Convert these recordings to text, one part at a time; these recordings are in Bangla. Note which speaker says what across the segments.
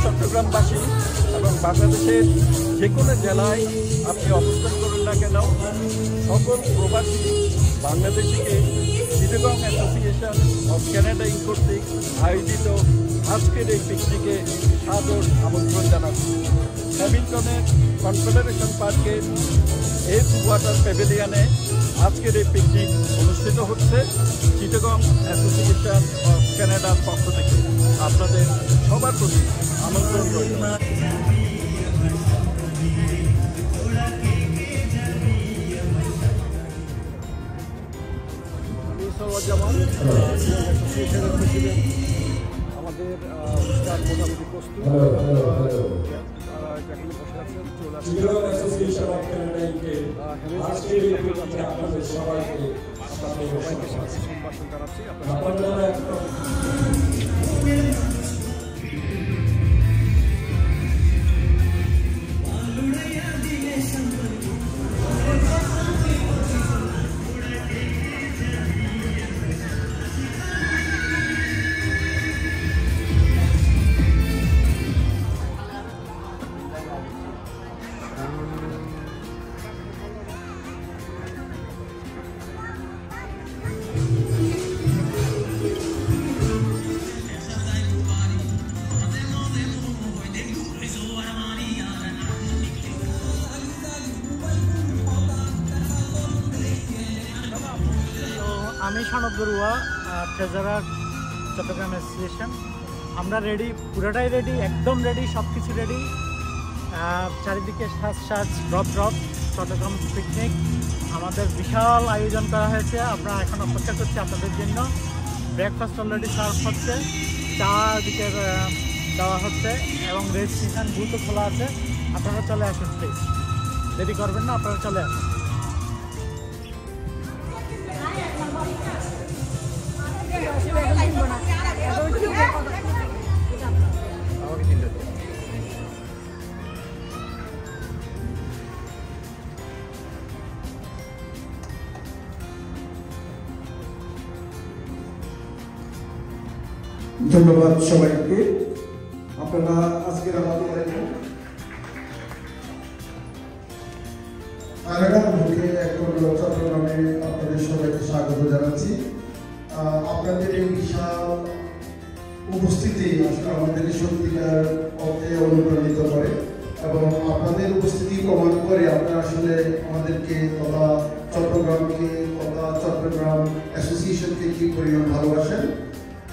Speaker 1: চট্টগ্রামবাসী এবং বাংলাদেশের যে কোনো জেলায় আপনি অবস্থান করুন না কেন, সকল প্রবাসী বাংলাদেশিকে চিটাগং অ্যাসোসিয়েশন অফ ক্যানাডা কর্তৃক আয়োজিত আজকের এই পিকনিকে সাদর আমন্ত্রণ জানাচ্ছি। হ্যামিল্টনের কনফেডারেশন পার্কের এস ওয়াটার প্যাভিলিয়নে আজকের এই পিকনিক অনুষ্ঠিত হচ্ছে চিটাগং অ্যাসোসিয়েশন অফ ক্যানাডার পক্ষ থেকে। আপনাদের সবার প্রতি আমন্ত্রণ রইল। আমাদের অনুষ্ঠান মোটামুটি প্রস্তুত, যেখানে বসে আছেন চলে আসছেন সবাইকে স্বাগত সম্ভাষণ জানাচ্ছি।
Speaker 2: আমি সনদ বড়ুয়া, ট্রেজারার চট্টগ্রাম অ্যাসোসিয়েশন। আমরা রেডি, পুরোটাই রেডি, একদম রেডি, সব কিছু রেডি। চারিদিকে সাজ ড্রপ চট্টগ্রাম পিকনিক আমাদের বিশাল আয়োজন করা হয়েছে। আমরা এখন অপেক্ষা করছি আপনাদের জন্য। ব্রেকফাস্ট অলরেডি সার্ভ হচ্ছে, চা দিকে দেওয়া হচ্ছে এবং রেজিস্ট্রেশন বুথও খোলা আছে। আপনারা চলে আসুন, প্লিজ দেরি করবেন না, আপনারা চলে আসুন।
Speaker 3: ধন্যবাদ সবাইকে। আপনারা আজকের আমাদের চট্টগ্রামে আপনাদের সবাইকে স্বাগত জানাচ্ছি। আপনাদের এই বিশাল উপস্থিতি আসলে আমাদের সত্যিকার অর্থে অনুপ্রাণিত করে এবং আপনাদের উপস্থিতি প্রমাণ করে আপনারা আসলে আমাদেরকে তথা চট্টগ্রামকে তথা চট্টগ্রাম অ্যাসোসিয়েশনকে কি পরিমাণ ভালোবাসেন।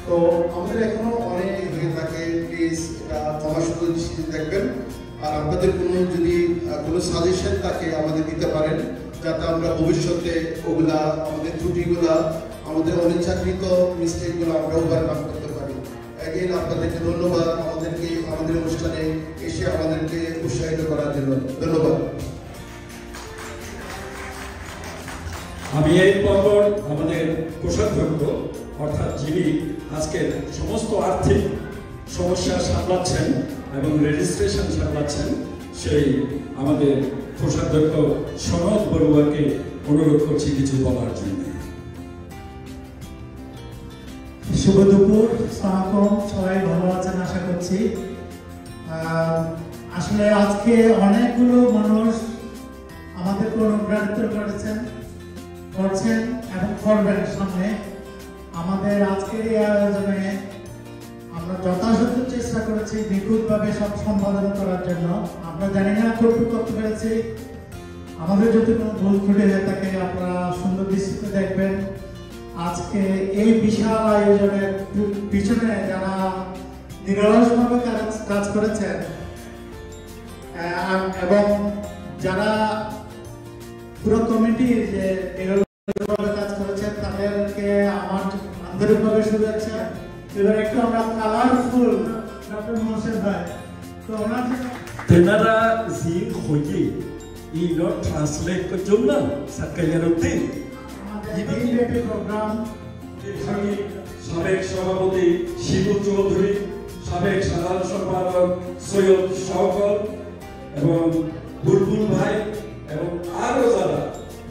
Speaker 3: তো আমাদের এখনো অনেক এগিয়ে থাকে, প্লিজ এটা ক্ষমাসুন্দর দৃষ্টিতে দেখবেন। আর আপনাদের যদি কোনো সাজেশন থাকে আমাদের দিতে পারেন, যাতে আমরা ভবিষ্যতে ওগুলা আমাদের ত্রুটিগুলা আমাদের অনিচ্ছাকৃত মিস্টেকগুলো আমরা ওভারকাম করতে পারি। এগেইন আপনাদেরকে ধন্যবাদ আমাদের অনুষ্ঠানে এসে আমাদেরকে উৎসাহিত করার জন্য। ধন্যবাদ।
Speaker 4: আমি এই পর্বর আমাদের কোষাধ্যক্ষ অর্থাৎ যিনি আজকের সমস্ত আর্থিক সমস্যা সামলাচ্ছেন এবং রেজিস্ট্রেশন সামলাচ্ছেন, সেই আমাদের কোষাধ্যক্ষ সনদ বড়ুয়াকে অনুরোধ করছি কিছু বলার জন্য।
Speaker 5: শুভ দুপুর, সালাম, সবাই ভালো আছেন আশা করছি। আসলে আজকে অনেকগুলো মানুষ আমাদের অনুপ্রাণিত করছেন এবং করবেন সামনে। আমাদের আজকের এই আয়োজনে আমরা যথাযথ চেষ্টা করেছি নিখুঁতভাবে সব সম্পাদন করার জন্য। আমরা জানি না কতটুকু করতে পেরেছি, আমাদের যদি কোনো ভুল ত্রুটি হয়ে থাকে আপনারা সুন্দর দৃষ্টিতে দেখবেন। আজকে এই বিশাল আয়োজনের পিছনে যারা নিরলসভাবে কাজ করেছেন এবং যারা পুরো কমিটির যে নিরলসভাবে কাজ করেছেন তাদেরকে আমার আন্তরিকভাবে শুভেচ্ছা। এবার একটু আমরা কালারফুল ডক্টর মোহসেন ভাই তো ওনার
Speaker 4: তেনারা জি হয়ে ইনো ট্রান্সলেট করজন্য সাকায়ারতে
Speaker 5: দিনব্যাপী প্রোগ্রাম
Speaker 4: সাবেক সভাপতি শিবু চৌধুরী, সাবেক সাধারণ সম্পাদক সৈয়দ শওকত এবং বুলবুল ভাই এবং আরো যারা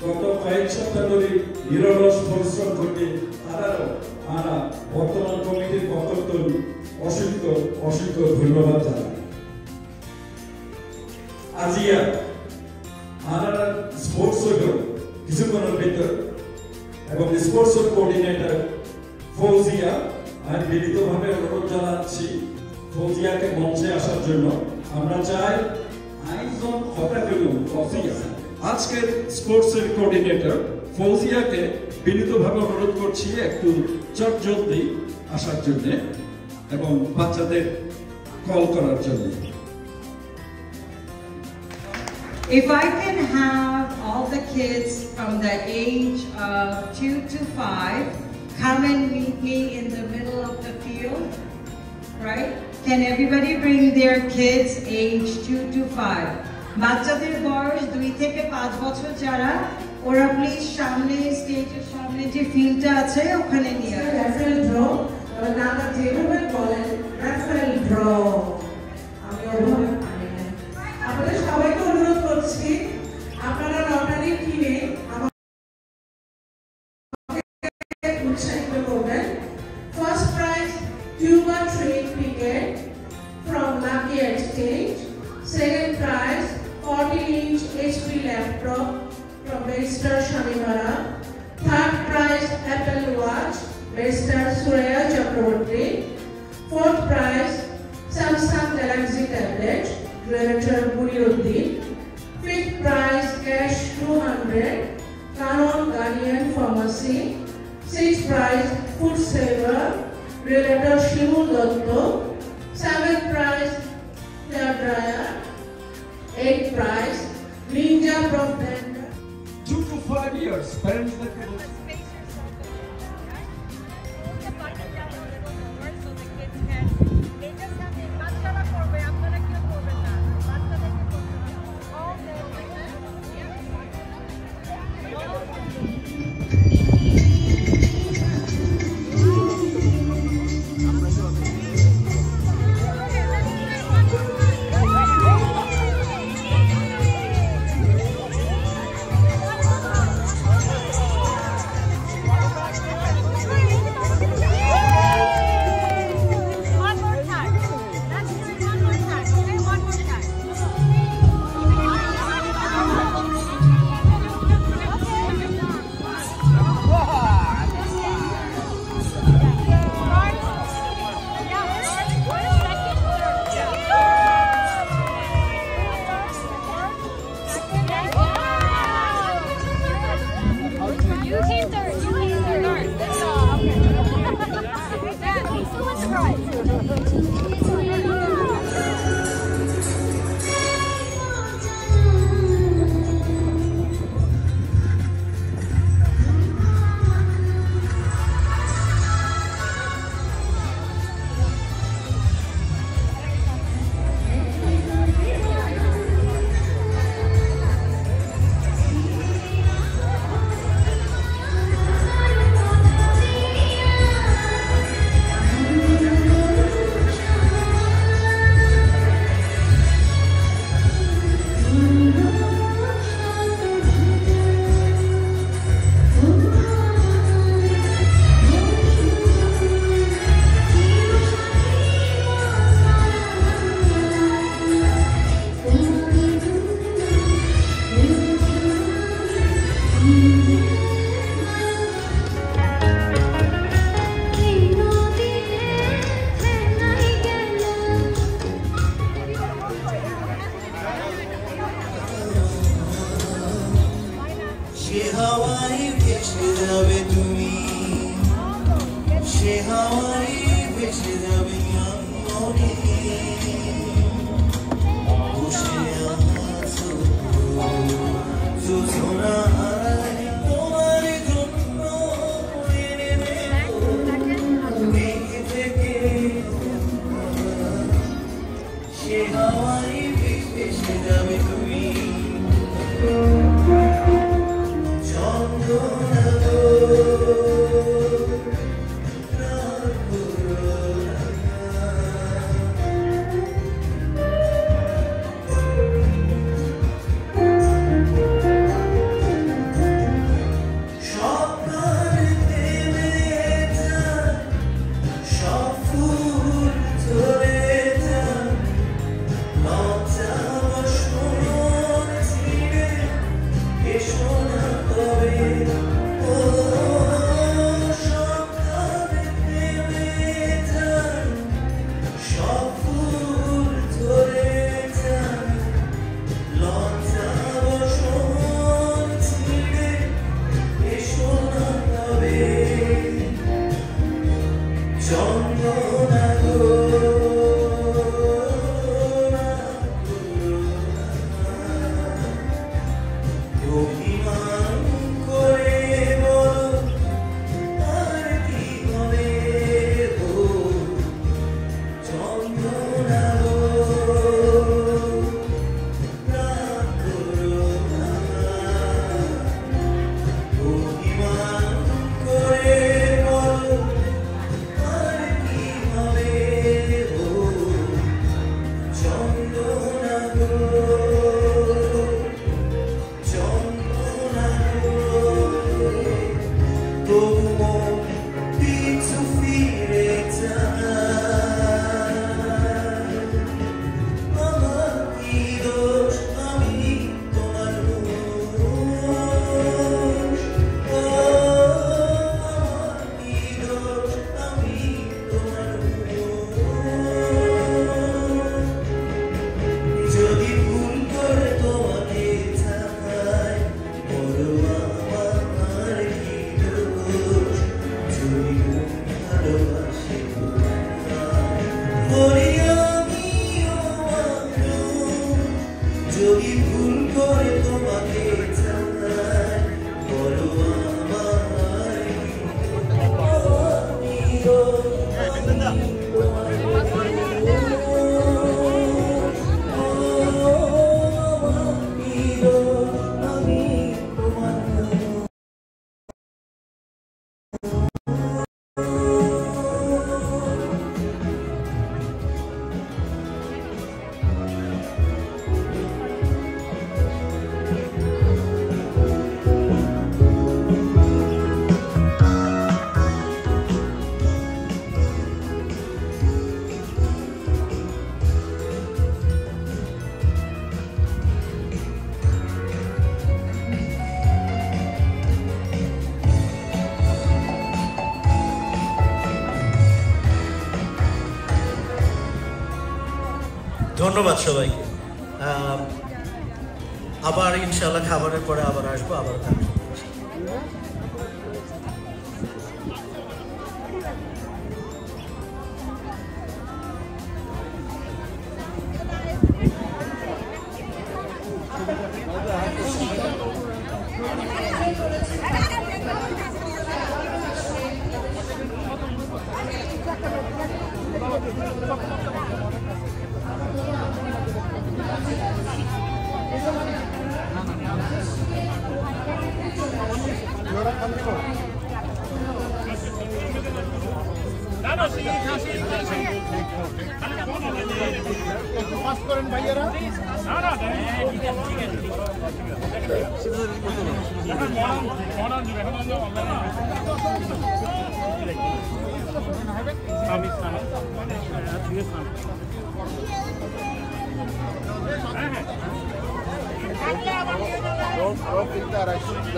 Speaker 4: গত কয়েক সপ্তাহ ধরে নিরলস পরিশ্রম করে তারাও আমরা বর্তমান কমিটির পক্ষ অসংখ্য অসংখ্য ধন্যবাদ জানাই। আজিয়া আমার স্পোর্টস কিছুক্ষণের ভিতর এবং স্পোর্টস কোঅর্ডিনেটর ফৌজিয়া, আমি বিনীতভাবে অনুরোধ জানাচ্ছি ফৌজিয়াকে মঞ্চে আসার জন্য। আমরা চাই আইজন হতাফিলুম ফৌজিয়া, আজকের স্পোর্টসের কোঅর্ডিনেটর ফৌজিয়াকে বিনীতভাবে অনুরোধ করছি একটু চটজলদি আসার জন্য এবং বাচ্চাদের কল করার জন্য।
Speaker 6: If I can have all the kids from the age of 2 to 5 come and meet me in the middle of the field, right? Can everybody bring their kids age 2 to 5? বাচ্চাদের বয়স 2 থেকে 5 বছর যারা, ওরা প্লিজ সামনে স্টেজের সামনে যে ফিল্ডটা আছে ওখানে নিয়ে আসুন।
Speaker 7: রেফারেল ড্র, নানা যেভাবে বলেন রেফারেল ড্র, আমি ওভাবে পারি না। আপনাদের সবাইকে অনুরোধ করছি আপনারা লটারি কিনে আমাকে উৎসাহিত করবেন। First prize Cuba train ticket from Lucky Exchange. Second prize 14-inch HP laptop from Mr. Shamimara. Third prize Apple Watch, Mr. Surya Chakraborty. Fourth prize Samsung Galaxy tablet, Director Muriuddin. Fifth prize cash 200, Canon Guardian Pharmacy. Sixth prize Food Saver, Director Shimul Dotto. Seventh prize hair dryer. Eighth prize Ninja Pro Blender.
Speaker 4: 2 to 5 years, parents that
Speaker 8: ধন্যবাদ সবাইকে। আবার ইনশাআল্লাহ খাবারের পরে আবার আসবো, আবার থাকবো।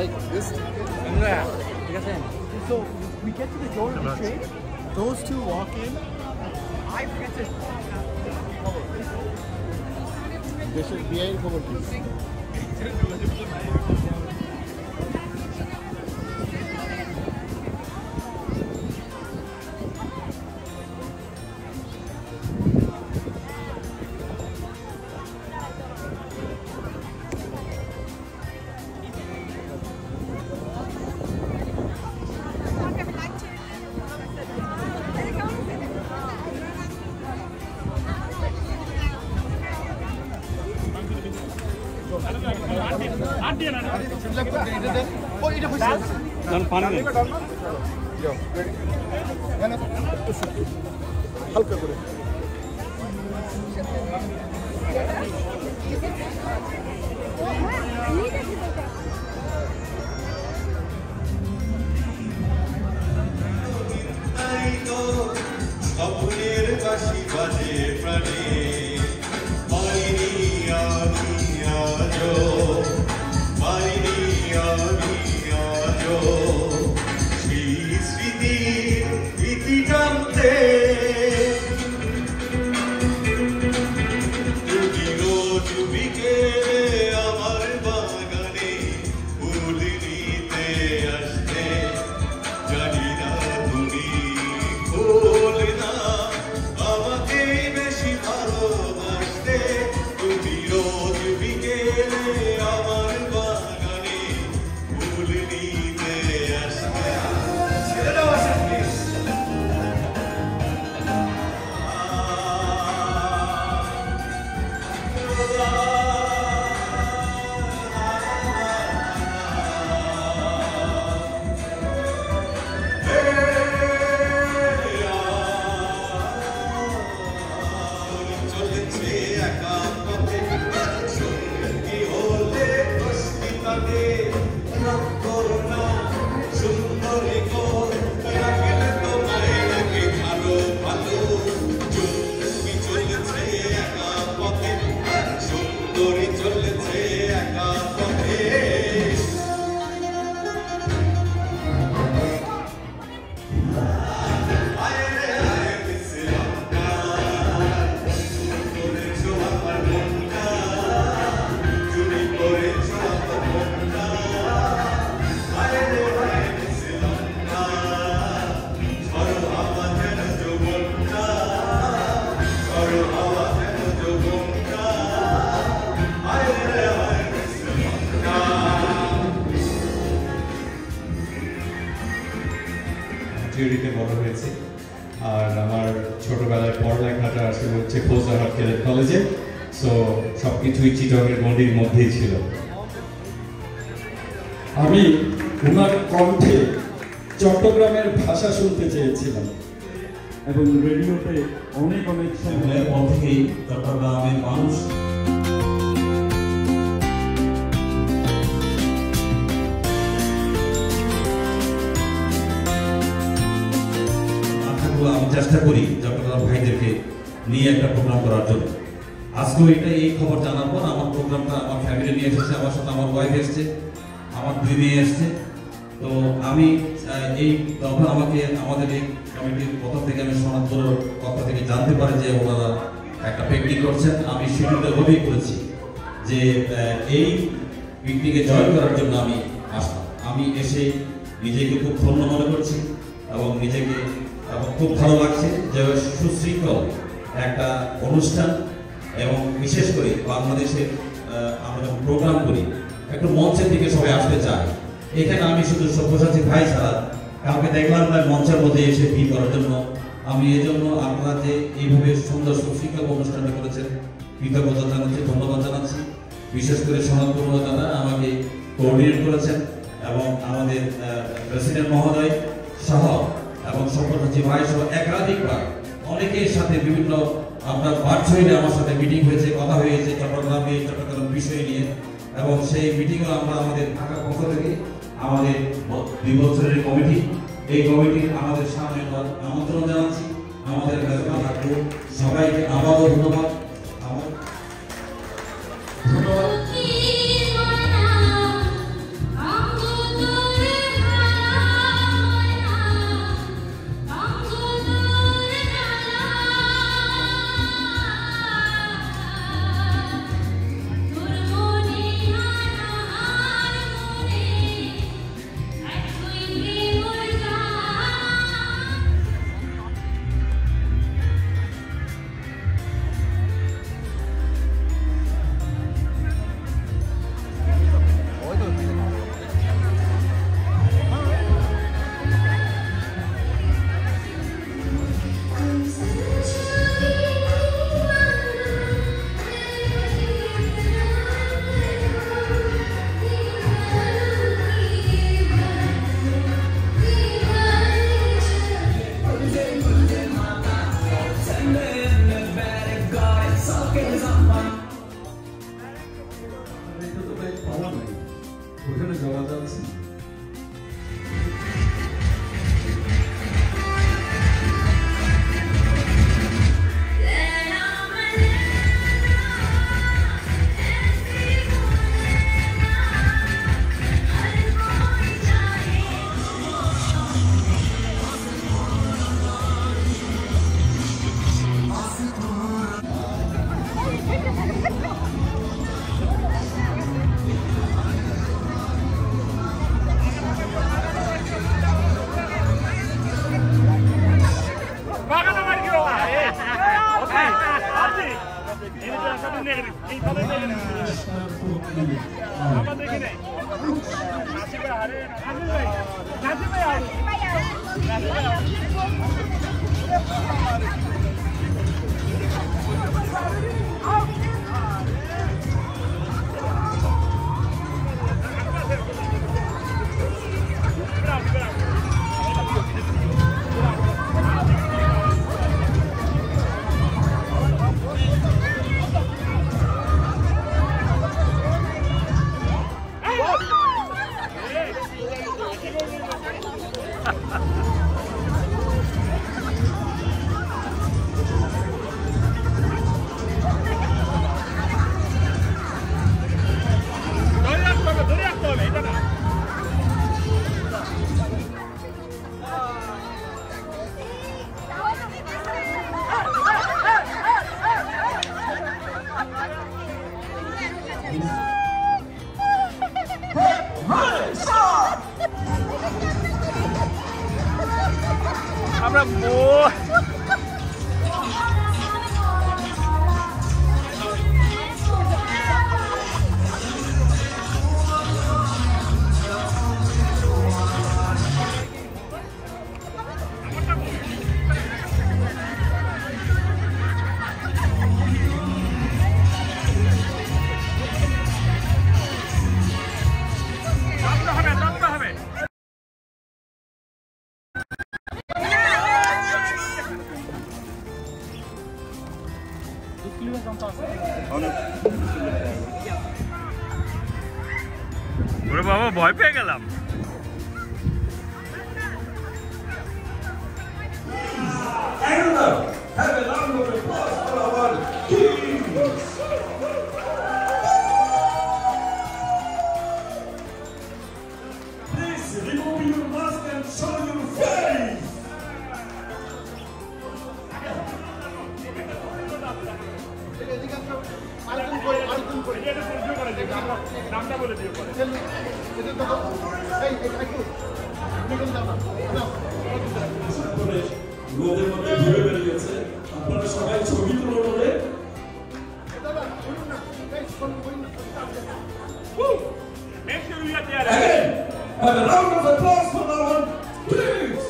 Speaker 9: Like this.
Speaker 2: So we get to the door of the train. Those two walk in. I forget to.
Speaker 9: This is behind cover.
Speaker 3: হালকা করে
Speaker 10: স্বপ্নের বাঁশি বাজে প্রাণে পাইনি আমি আজো পাইনি আমি আজো সেই স্মৃতির ইতি জানতে তুমি রোজ বিকেলে আমার বাগানে ফুল নিতে আসতে জানি না তুমি ফুল না আমাকে বেশি ভালোবাসতে তুমি রোজ বিকেলে আমার বাগানে ফুল নিতে আসতে ছেলেরাও আসেন প্লিজ চলেছে একা পথে সঙ্গী হলে অস্মিতাতে রাগ করো না সুন্দরী গো রাখলে তোমায় রাখে ভালো ভালো চুম্বি চলেছে একা পথে সুন্দরী চলেছে একা পথে
Speaker 11: থিওরিতে বড় হয়েছে আর আমার ছোটবেলায় পড়ালেখাটা আসলে হচ্ছে খোঁজাহাট ক্যাডেট কলেজে, সো সবকিছুই চিটগের গণ্ডির মধ্যেই ছিল।
Speaker 4: আমি ওনার কণ্ঠে চট্টগ্রামের ভাষা শুনতে চেয়েছিলাম এবং রেডিওতে অনেক অনেক সময়
Speaker 12: পর থেকেই চট্টগ্রামের মানুষ আমি চেষ্টা করি চট্টগ্রাম ভাইদেরকে নিয়ে একটা প্রোগ্রাম করার জন্য। আজকেও এই খবর জানার পর আমার প্রোগ্রামটা আমার ফ্যামিলি নিয়ে এসেছে, আমার সাথে আমার ওয়াইফ এসছে, আমার 2 মেয়ে এসছে। তো আমি এই তখন আমাদের এই কমিটির পক্ষ থেকে আমি সনাতনের পক্ষ থেকে জানতে পারি যে ওনারা একটা পিকনিক করছেন। আমি শিডিউলটা ওভাবেই করেছি যে এই পিকনিকে জয়েন করার জন্য আমি আসলাম। আমি এসে নিজেকে খুব ধন্য মনে করছি এবং নিজেকে খুব ভালো লাগছে যে সুশৃঙ্খল একটা অনুষ্ঠান এবং বিশেষ করে বাংলাদেশের আমরা যখন প্রোগ্রাম করি একটু মঞ্চের দিকে সবাই আসতে চায়। এখানে আমি শুধু সব্যসাচী ভাই ছাড়া কাউকে দেখলাম না মঞ্চের মধ্যে এসে ভিড় করার জন্য। আমি এই জন্য আপনারা যে এইভাবে সুন্দর সুশৃঙ্খল অনুষ্ঠানটা করেছেন কৃতজ্ঞতা জানাচ্ছি, ধন্যবাদ জানাচ্ছি। বিশেষ করে সনাতন দাদা আমাকে কোঅর্ডিনেট করেছেন এবং আমাদের প্রেসিডেন্ট মহোদয় সহ এবং সব্যসাচী ভাই সহ একাধিকবার অনেকের সাথে বিভিন্ন আপনার ভার্চুয়ালি আমার সাথে মিটিং হয়েছে, কথা হয়েছে চট্টগ্রাম বিষয় নিয়ে এবং সেই মিটিংও আমরা আমাদের ঢাকার পক্ষ থেকে আমাদের 2 বছরের কমিটি, এই কমিটির আমাদের সামনে আমন্ত্রণ জানাচ্ছি। আমাদের সবাইকে আবারও ধন্যবাদ।
Speaker 13: ওরে বাবা ভয় পেয়ে গেলাম। নামটা বলে দিও পরে।
Speaker 4: রোদের মধ্যে ঘুরে বেরিয়েছে, আপনারা সবাই ছবি তুলে বলে
Speaker 13: Make sure we are there.
Speaker 4: again. Have a round of applause for that one, please.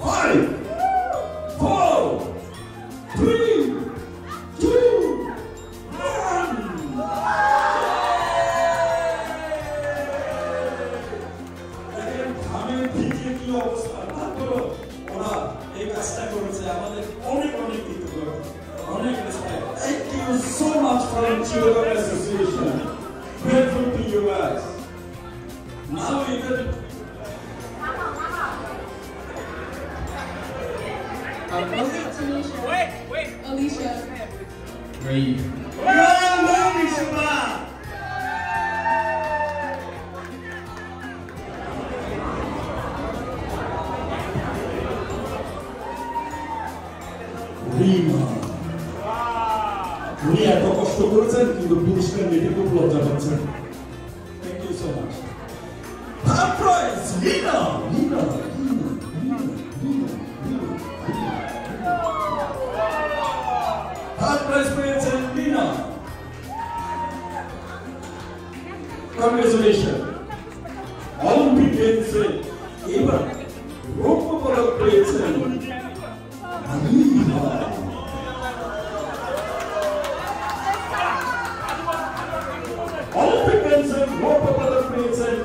Speaker 4: Five, 4, 3, 2, 1. আমি ভিডিও কি অবস্থা তারপর ওরা এই কাজটা করেছে আমাদের অনেক অনেক কৃতজ্ঞ অনেক respect thank you so much for children association grateful to you guys now you can
Speaker 14: Wait. Alicia.
Speaker 10: Great.
Speaker 4: উনি এত কষ্ট করেছেন কিন্তু পুরস্কার নিতে খুব লজ্জা পাচ্ছেন thank you so much third prize Leena third prize পেয়েছেন লিনা কংগ্রেচুলেশন অলিম্পিক গেমসে এবার রৌপ্য পদক পেয়েছেন Olympic Games and World Cup পেয়েছেন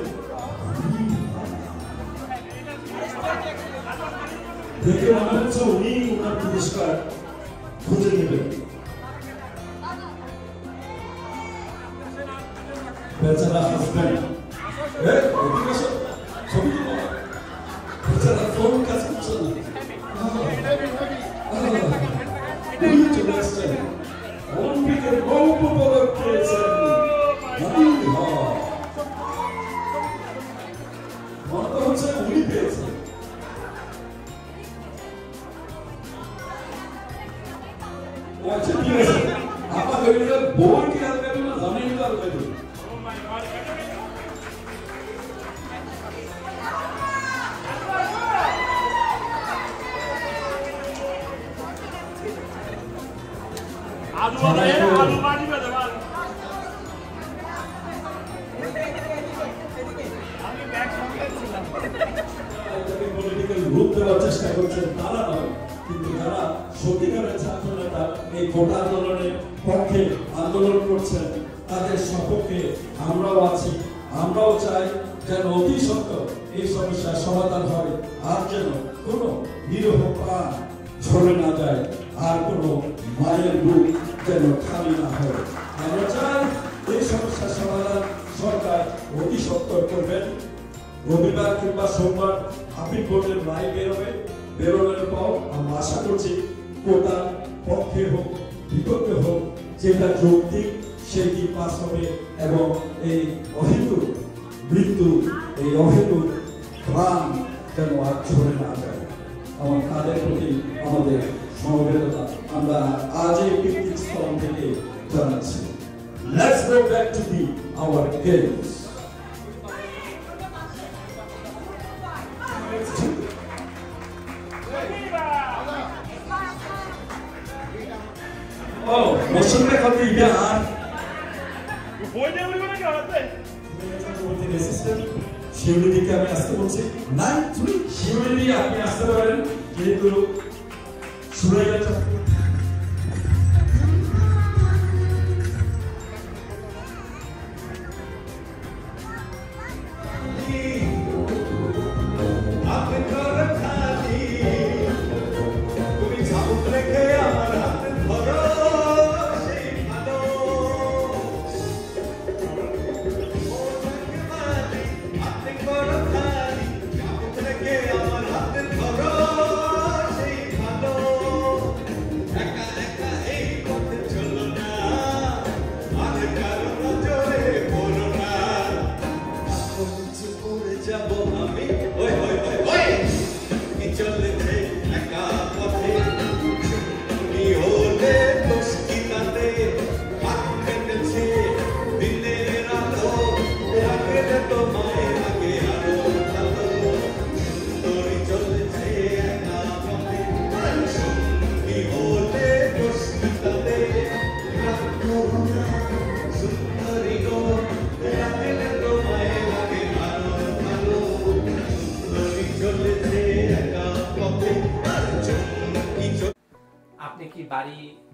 Speaker 4: দেখে মনে হচ্ছে উনি ওনার পুরস্কার খুঁজে নেবেন বেচারা হাজব্যান্ড ছবি তুলো বেচারা ফোন কাজ করছে না চলে আসছেন অলিম্পিকের রৌপ্য পদক পেয়েছেন মনে হচ্ছে উনি পেয়েছেন আচ্ছা ঠিক আছে আপনার বই কি আনবে না জানেন তো আনবে
Speaker 13: आलू पानी में दबा
Speaker 4: পলিটিক্যাল গ্রুপ দেওয়ার চেষ্টা করছেন তারা নয় কিন্তু যারা সত্যিকারের ছাত্র নেতা এই কোটা আন্দোলনের পক্ষে আন্দোলন করছেন তাদের সপক্ষে আমরাও আছি আমরাও চাই যেন অতি সত্ত্বর এই সমস্যার সমাধান হয় আর যেন কোনো নিরীহ প্রাণ ঝরে না যায় আর কোনো মায়ের বুক যেন খালি না হয় আমরা চাই এই সমস্যার সমাধান সরকার অতি সত্ত্বর করবেন রবিবার কিংবা সোমবার আপিল কোর্টের রায় বেরোনোর পর আমরা আশা করছি কোটা পক্ষে হোক বিপক্ষে হোক যেটা যৌক্তিক সেটি পাস হবে এবং এই অহেতুক মৃত্যু এই অহেতুক প্রাণ যেন আর ঝরে না যায় আমার তাদের প্রতি আমাদের সমবেদনা আমরা আজ এই পিকনিক স্থল থেকে জানাচ্ছি Let's go back to our games. Oh, motion में कभी बिहार
Speaker 13: बोल दे बोल बोल क्या होता है
Speaker 4: बोलते हैं सिस्टर शिवलिंग के हमें आस्ते बोलते 9-3 शिवलिंग आपने आस्ते बोलें ये तो सूरज का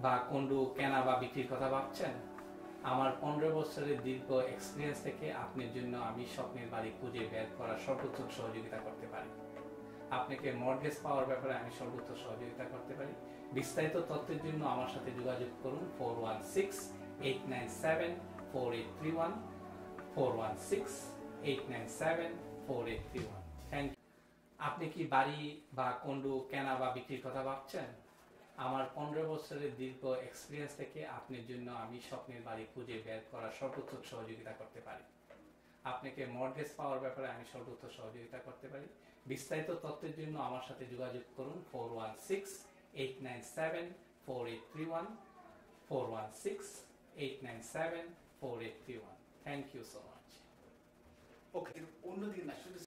Speaker 14: বা কন্ডো কেনা বা বিক্রির কথা ভাবছেন? আমার 15 বছরের দীর্ঘ এক্সপিরিয়েন্স থেকে আপনার জন্য আমি স্বপ্নের বাড়ি খুঁজে বের করার সর্বোচ্চ সহযোগিতা করতে পারি। আপনাকে মর্টগেজ পাওয়ার ব্যাপারে আমি সর্বোচ্চ সহযোগিতা করতে পারি। বিস্তারিত তথ্যের জন্য আমার সাথে যোগাযোগ করুন 416-897-4831 416-897-4831। Thank you. আপনি কি বাড়ি বা কন্ডো কেনা বা বিক্রির কথা ভাবছেন? আমার 15 বছরের দীর্ঘ এক্সপিরিয়েন্স থেকে আপনার জন্য আমি স্বপ্নের বাড়ি খুঁজে বের করার সর্বোচ্চ সহযোগিতা করতে পারি। আপনাকে মর্টগেজ পাওয়ার ব্যাপারে আমি সর্বোচ্চ সহযোগিতা করতে পারি। বিস্তারিত তথ্যের জন্য আমার সাথে যোগাযোগ করুন 416-897-4831 416-897-4831। Thank you so much.
Speaker 15: Okay, অন্যদিন না শুধু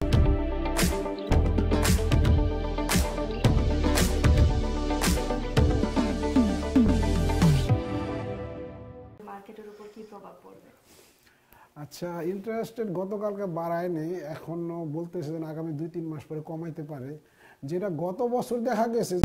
Speaker 16: মার্কেটের উপর কি প্রভাব পড়বে?
Speaker 17: আচ্ছা, ইন্টারেস্ট রেট গতকালকে বাড়ায়নি, এখনো বলতেছে যে আগামী 2-3 মাস পরে কমাইতে পারে, যেটা গত বছর দেখা গেছে